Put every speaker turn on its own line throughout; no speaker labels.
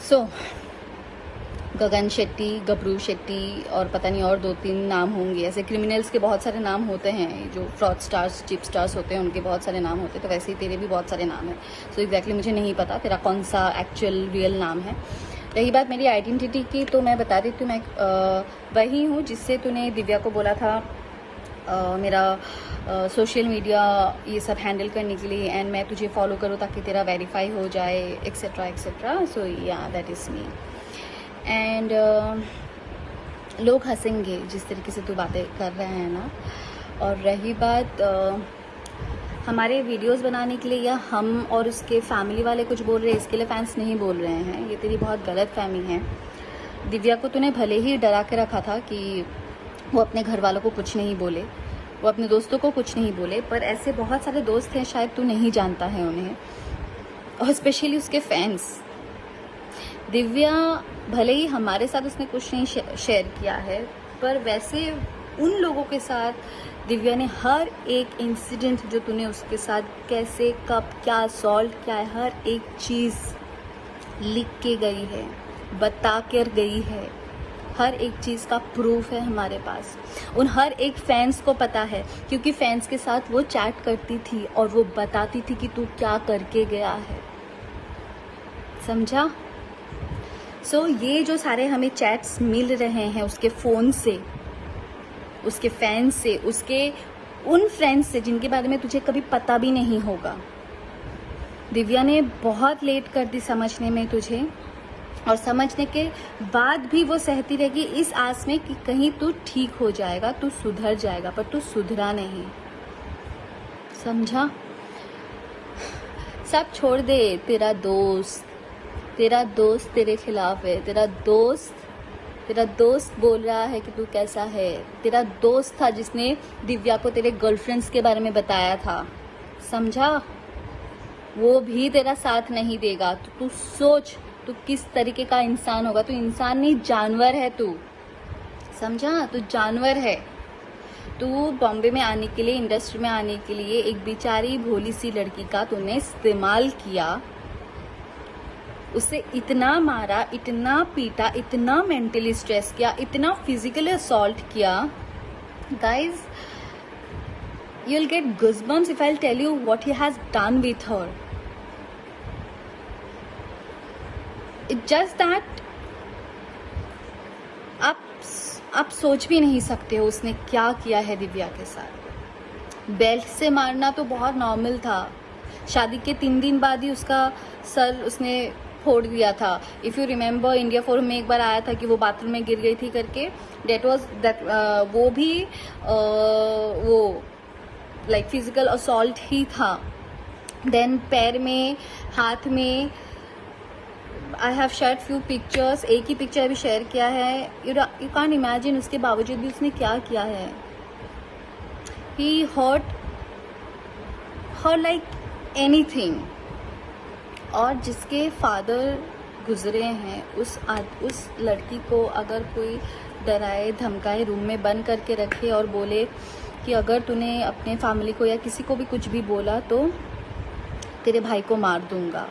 सो गगन शेट्टी, गबरू शेट्टी और पता नहीं और 2-3 नाम होंगे। ऐसे क्रिमिनल्स के बहुत सारे नाम होते हैं, जो फ्रॉड स्टार्स, चिप स्टार्स होते हैं, उनके बहुत सारे नाम होते हैं। तो वैसे ही तेरे भी बहुत सारे नाम हैं। सो एग्जैक्टली मुझे नहीं पता तेरा कौन सा एक्चुअल रियल नाम है। रही बात मेरी आइडेंटिटी की, तो मैं बता देती हूँ, मैं वही हूँ जिससे तूने दिव्या को बोला था मेरा सोशल मीडिया ये सब हैंडल करने के लिए, एंड मैं तुझे फॉलो करूँ ताकि तेरा वेरीफाई हो जाए, एक्सेट्रा एक्सेट्रा। सो या दैट इज़ मी। एंड लोग हंसेंगे जिस तरीके से तू बातें कर रहे हैं ना। और रही बात हमारे वीडियोस बनाने के लिए या हम और उसके फैमिली वाले कुछ बोल रहे हैं, इसके लिए फैंस नहीं बोल रहे हैं, ये तेरी बहुत गलत फहमी है। दिव्या को तूने भले ही डरा के रखा था कि वो अपने घर वालों को कुछ नहीं बोले, वो अपने दोस्तों को कुछ नहीं बोले, पर ऐसे बहुत सारे दोस्त हैं, शायद तू नहीं जानता है उन्हें, और स्पेशली उसके फैंस। दिव्या भले ही हमारे साथ उसने कुछ नहीं शेयर किया है, पर वैसे उन लोगों के साथ दिव्या ने हर एक इंसिडेंट जो तूने उसके साथ कैसे, कब, क्या सॉल्व किया है, हर एक चीज़ लिख के गई है, बता कर गई है। हर एक चीज़ का प्रूफ है हमारे पास। उन हर एक फैंस को पता है, क्योंकि फैंस के साथ वो चैट करती थी और वो बताती थी कि तू क्या करके गया है। समझा? सो ये जो सारे हमें चैट्स मिल रहे हैं उसके फ़ोन से, उसके फैंस से, उसके उन फ्रेंड्स से जिनके बारे में तुझे कभी पता भी नहीं होगा। दिव्या ने बहुत लेट कर दी समझने में तुझे, और समझने के बाद भी वो सहती रहेगी इस आस में कि कहीं तू ठीक हो जाएगा, तू सुधर जाएगा, पर तू सुधरा नहीं। समझा? सब छोड़ दे। तेरा दोस्त तेरे खिलाफ है। तेरा दोस्त बोल रहा है कि तू कैसा है। तेरा दोस्त था जिसने दिव्या को तेरे गर्लफ्रेंड्स के बारे में बताया था। समझा? वो भी तेरा साथ नहीं देगा। तो तू सोच तू किस तरीके का इंसान होगा। तू इंसान नहीं, जानवर है तू। समझा? तू जानवर है। तू बॉम्बे में आने के लिए, इंडस्ट्री में आने के लिए एक बेचारी भोली सी लड़की का तूने इस्तेमाल किया, उसे इतना मारा, इतना पीटा, इतना मेंटली स्ट्रेस किया, इतना फिजिकली असॉल्ट किया। Guys, you'll get goosebumps if I'll tell you what he has done with her. It's just that आप सोच भी नहीं सकते हो उसने क्या किया है दिव्या के साथ। बेल्ट से मारना तो बहुत नॉर्मल था। शादी के 3 दिन बाद ही उसका सर उसने फोड़ दिया था। If you remember, India forum में एक बार आया था कि वो बाथरूम में गिर गई थी करके। वो भी वो लाइक फिजिकल असॉल्ट ही था। देन पैर में, हाथ में, I have shared few pictures. एक ही पिक्चर अभी शेयर किया है। यू कांट इमेजिन, उसके बावजूद भी उसने क्या किया है। ही हर्ट हर लाइक एनीथिंग। और जिसके फादर गुजरे हैं, उस लड़की को अगर कोई डराए धमकाए, रूम में बंद करके रखे और बोले कि अगर तूने अपने फैमिली को या किसी को भी कुछ भी बोला तो तेरे भाई को मार दूंगा।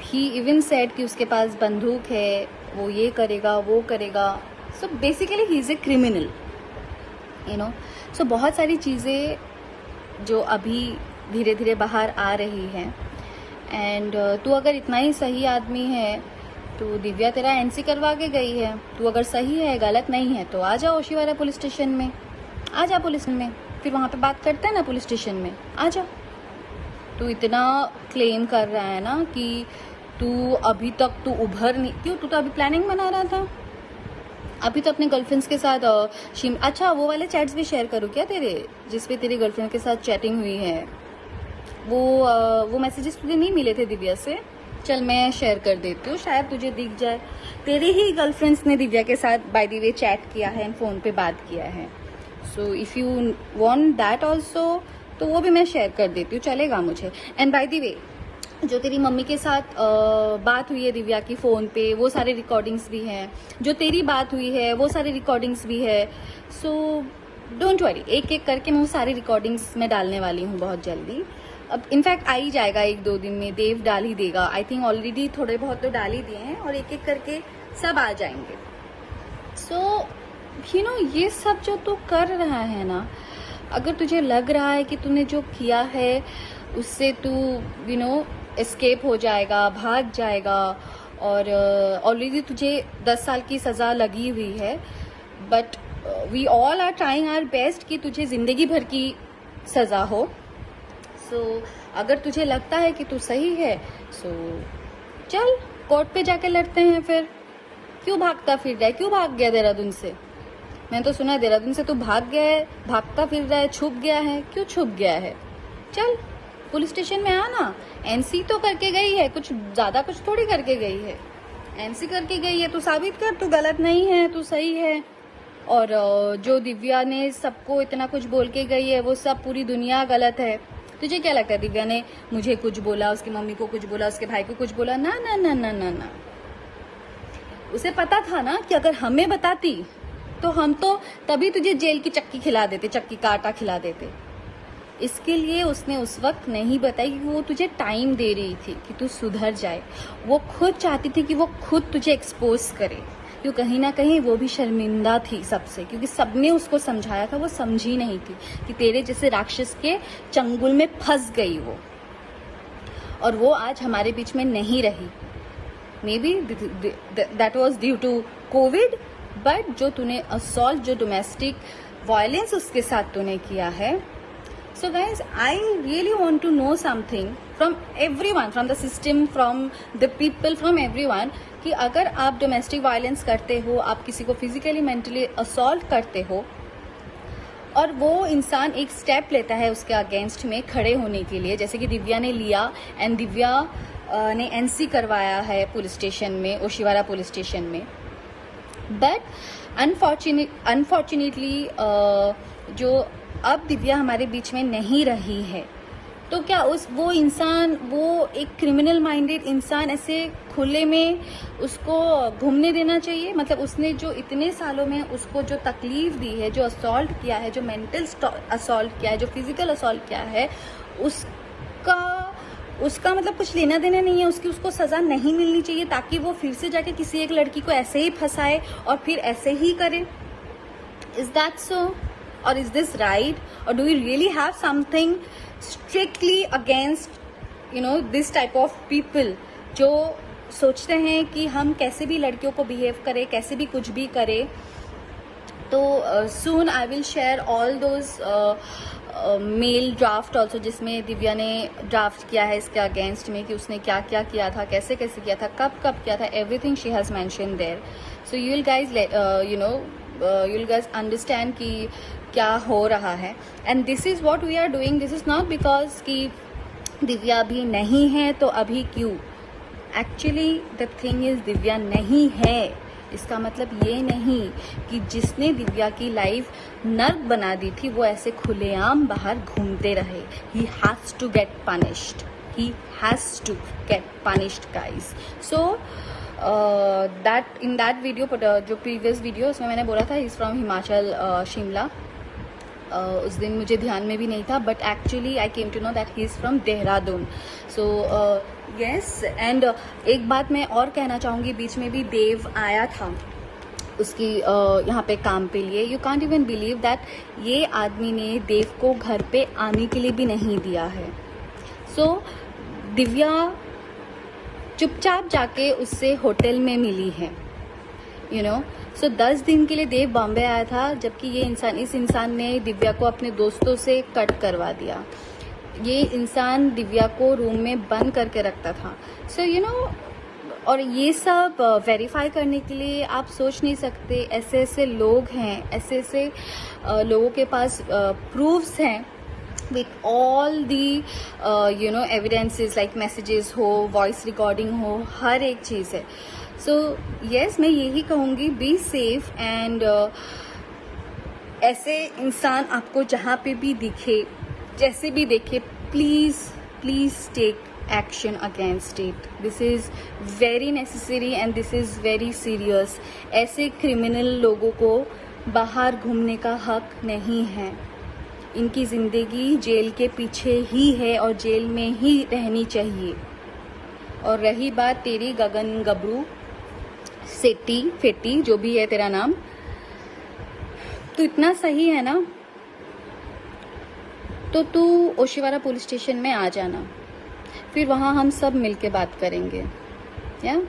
ही इवन सेड कि उसके पास बंदूक है, वो ये करेगा, वो करेगा। So basically he is a criminal, you know. सो बहुत सारी चीज़ें जो अभी धीरे धीरे बाहर आ रही हैं। एंड तू अगर इतना ही सही आदमी है तो दिव्या तेरा एनसी करवा के गई है। तू अगर सही है, गलत नहीं है, तो आ जा ओशीवारा पुलिस स्टेशन में, आ जा पुलिस में, फिर वहाँ पे बात करते हैं ना पुलिस स्टेशन में, आ जा। तू इतना क्लेम कर रहा है ना कि तू अभी तक तू उभर नहीं, क्यों? तू तो अभी प्लानिंग बना रहा था। अभी तो अपने गर्लफ्रेंड्स के साथ अच्छा, वो वाले चैट्स भी शेयर करूँ क्या तेरे, जिसपे तेरी गर्लफ्रेंड के साथ चैटिंग हुई है? वो मैसेजेस तुझे नहीं मिले थे दिव्या से? चल मैं शेयर कर देती हूँ, शायद तुझे दिख जाए। तेरे ही गर्लफ्रेंड्स ने दिव्या के साथ बाय द वे चैट किया है, फ़ोन पे बात किया है। So if you want that also, तो वो भी मैं शेयर कर देती हूँ, चलेगा मुझे। एंड बाय द वे, जो तेरी मम्मी के साथ बात हुई है दिव्या की फ़ोन पे, वो सारे रिकॉर्डिंग्स भी हैं। जो तेरी बात हुई है वो सारी रिकॉर्डिंग्स भी है। सो डोंट वरी, एक एक करके मैं वो सारी रिकॉर्डिंग्स में डालने वाली हूँ बहुत जल्दी। अब इनफैक्ट आ ही जाएगा 1-2 दिन में, देव डाल ही देगा। आई थिंक ऑलरेडी थोड़े बहुत तो डाल ही दिए हैं और एक एक करके सब आ जाएंगे। सो ये सब जो तू कर रहा है ना, अगर तुझे लग रहा है कि तूने जो किया है उससे तू एस्केप हो जाएगा, भाग जाएगा, और ऑलरेडी तुझे 10 साल की सज़ा लगी हुई है, but we all are trying our best कि तुझे ज़िंदगी भर की सज़ा हो। सो अगर तुझे लगता है कि तू सही है, सो चल कोर्ट पे जाके लड़ते हैं। फिर क्यों भागता फिर रहा है? क्यों भाग गया देहरादून से? मैंने तो सुना है देहरादून से तू भाग गया है, भागता फिर रहा है, छुप गया है। क्यों छुप गया है? चल पुलिस स्टेशन में आना। एनसी तो करके गई है, कुछ ज्यादा कुछ थोड़ी करके गई है, एनसी करके गई है। तू साबित कर तू गलत नहीं है, तू सही है। और जो दिव्या ने सबको इतना कुछ बोल के गई है वो सब पूरी दुनिया गलत है। तुझे क्या लगता है दिव्या ने मुझे कुछ बोला, उसकी मम्मी को कुछ बोला, उसके भाई को कुछ बोला? ना ना ना ना ना ना। उसे पता था ना कि अगर हमें बताती तो हम तो तभी तुझे जेल की चक्की खिला देते, चक्की का आटा खिला देते। इसके लिए उसने उस वक्त नहीं बताई कि वो तुझे टाइम दे रही थी कि तू सुधर जाए। वो खुद चाहती थी कि वो खुद तुझे एक्सपोज करे, क्योंकि कहीं ना कहीं वो भी शर्मिंदा थी सबसे, क्योंकि सबने उसको समझाया था, वो समझी नहीं थी कि तेरे जैसे राक्षस के चंगुल में फंस गई वो, और वो आज हमारे बीच में नहीं रही। Maybe that was due to covid, but जो तूने असॉल्ट, जो डोमेस्टिक वायलेंस उसके साथ तूने किया है। So guys, I really want to know something from everyone, from the system, from the people, from everyone, कि अगर आप डोमेस्टिक वायलेंस करते हो, आप किसी को फिजिकली मेंटली असॉल्ट करते हो, और वो इंसान एक स्टेप लेता है उसके अगेंस्ट में खड़े होने के लिए, जैसे कि दिव्या ने लिया, एंड दिव्या ने एनसी करवाया है पुलिस स्टेशन में, ओशिवारा पुलिस स्टेशन में। बट अनफॉर्चुनेटली जो अब दिव्या हमारे बीच में नहीं रही है, तो क्या वो इंसान, वो एक क्रिमिनल माइंडेड इंसान ऐसे खुले में उसको घूमने देना चाहिए? मतलब उसने जो इतने सालों में उसको जो तकलीफ दी है, जो असॉल्ट किया है, जो मेंटल असॉल्ट किया है, जो फिजिकल असॉल्ट किया है, उसका मतलब कुछ लेना देना नहीं है, उसको सजा नहीं मिलनी चाहिए, ताकि वो फिर से जाके किसी एक लड़की को ऐसे ही फंसाए और फिर ऐसे ही करे? Is that so? Or is this right? Or do we really have something strictly against this type of people जो सोचते हैं कि हम कैसे भी लड़कियों को बिहेव करें, कैसे भी कुछ भी करें? तो soon I will share all those mail draft also, जिसमें दिव्या ने ड्राफ्ट किया है इसके अगेंस्ट में कि उसने क्या क्या किया था, कैसे कैसे किया था, कब कब किया था, everything she has mention there. So you will guys you will guys understand कि क्या हो रहा है। And this is what we are doing. This is not because कि दिव्या अभी नहीं है तो अभी क्यों। Actually the thing is Divya नहीं है, इसका मतलब ये नहीं कि जिसने दिव्या की लाइफ नर्क बना दी थी वो ऐसे खुलेआम बाहर घूमते रहे। He has to get punished, he has to get punished guys. So in that video, जो प्रीवियस वीडियो, उसमें मैंने बोला था इज़ फ्रॉम हिमाचल शिमला। उस दिन मुझे ध्यान में भी नहीं था, but actually I came to know that he is from Dehradun. So yes, and एक बात मैं और कहना चाहूँगी, बीच में भी देव आया था उसकी यहाँ पे काम पे लिए। You can't even believe that ये आदमी ने देव को घर पे आने के लिए भी नहीं दिया है। सो दिव्या चुपचाप जाके उससे होटल में मिली है, सो 10 दिन के लिए देव बॉम्बे आया था, जबकि इस इंसान ने दिव्या को अपने दोस्तों से कट करवा दिया। ये इंसान दिव्या को रूम में बंद करके रखता था। सो और ये सब वेरीफाई करने के लिए आप सोच नहीं सकते, ऐसे ऐसे लोग हैं, ऐसे ऐसे लोगों के पास प्रूफ्स हैं with all the evidences like messages हो, वॉइस रिकॉर्डिंग हो, हर एक चीज़ है। सो yes, मैं यही कहूँगी, बी सेफ, एंड ऐसे इंसान आपको जहाँ पे भी दिखे, जैसे भी देखे, please take action against it. This is very necessary and this is very serious. ऐसे क्रिमिनल लोगों को बाहर घूमने का हक नहीं है। इनकी ज़िंदगी जेल के पीछे ही है और जेल में ही रहनी चाहिए। और रही बात तेरी गगन गबरू सेट्टी फेट्टी जो भी है तेरा नाम, तो इतना सही है ना, तो तू ओशिवारा पुलिस स्टेशन में आ जाना, फिर वहाँ हम सब मिलके बात करेंगे। या